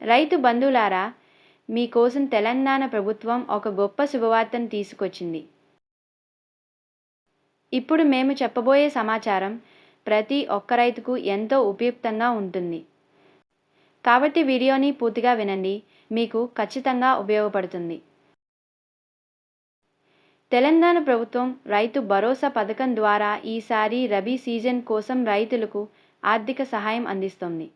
రైతు బంధువులారా, మీకోసం తెలంగాణ ప్రభుత్వం ఒక గొప్ప శుభవార్తను తీసుకొచ్చింది. ఇప్పుడు మేము చెప్పబోయే సమాచారం ప్రతి ఒక్క రైతుకు ఎంతో ఉపయుక్తంగా ఉంటుంది. కాబట్టి వీడియోని పూర్తిగా వినండి, మీకు ఖచ్చితంగా ఉపయోగపడుతుంది. తెలంగాణ ప్రభుత్వం రైతు భరోసా పథకం ద్వారా ఈసారి రబీ సీజన్ కోసం రైతులకు ఆర్థిక సహాయం అందిస్తోంది.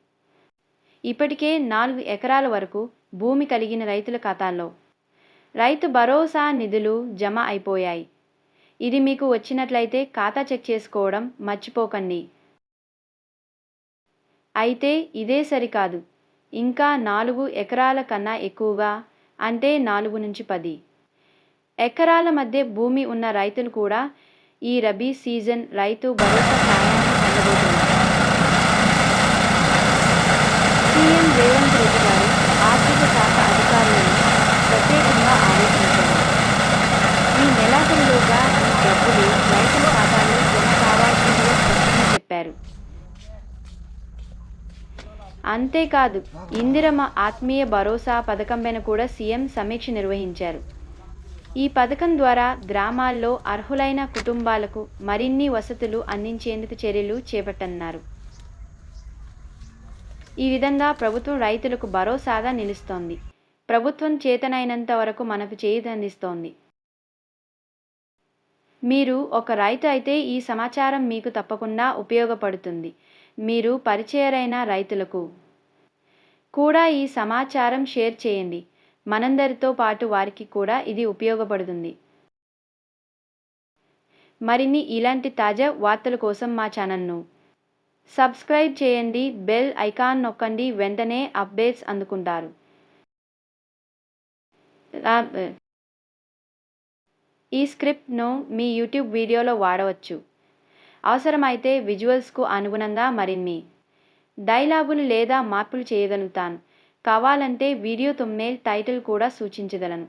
ఇప్పటికే 4 ఎకరాల వరకు భూమి కలిగిన రైతుల ఖాతాల్లో రైతు భరోసా నిధులు జమ అయిపోయాయి. ఇది మీకు వచ్చినట్లయితే ఖాతా చెక్ చేసుకోవడం మర్చిపోకండి. అయితే ఇదే సరికాదు, ఇంకా 4 ఎకరాల కన్నా ఎక్కువగా, అంటే 4 నుంచి 10 ఎకరాల మధ్య భూమి ఉన్న రైతులు కూడా ఈ రబీ సీజన్ రైతు భరోసా సాయాన్ని పొందబోతున్నారు. సీఎం రేవంత్ రెడ్డి గారు ఆర్థిక శాఖ అధికారులను ప్రత్యేకంగా ఆదేశించారు. ఈ నెలాఖరులోగా ఈ డబ్బులు రైతుల ఖాతాలో జమ కావాల్సిందిగా స్పష్టంగా చెప్పారు. అంతేకాదు, ఇందిరమ్మ ఆత్మీయ భరోసా పథకంపైన కూడా సీఎం సమీక్ష నిర్వహించారు. ఈ పథకం ద్వారా గ్రామాల్లో అర్హులైన కుటుంబాలకు మరిన్ని వసతులు అందించేందుకు చర్యలు చేపట్టనున్నారు. ఈ విధంగా ప్రభుత్వం రైతులకు భరోసాగా నిలుస్తోంది. ప్రభుత్వం చేతనైనంత వరకు మనకు చేయూతనిస్తోంది. మీరు ఒక రైతు అయితే ఈ సమాచారం మీకు తప్పకుండా ఉపయోగపడుతుంది. మీరు పరిచయమైన రైతులకు కూడా ఈ సమాచారం షేర్ చేయండి. మనందరితో పాటు వారికి కూడా ఇది ఉపయోగపడుతుంది. మరిన్ని ఇలాంటి తాజా వార్తల కోసం మా ఛానల్ను సబ్స్క్రైబ్ చేయండి, బెల్ ఐకాన్ నొక్కండి, వెంటనే అప్డేట్స్ అందుకుంటారు. ఈ స్క్రిప్ట్ను మీ యూట్యూబ్ వీడియోలో వాడవచ్చు. అవసరమైతే విజువల్స్కు అనుగుణంగా మరిన్ని డైలాగులు లేదా మార్పులు చేయగలుగుతాను. కావాలంటే వీడియో thumbnail టైటిల్ కూడా సూచించగలను.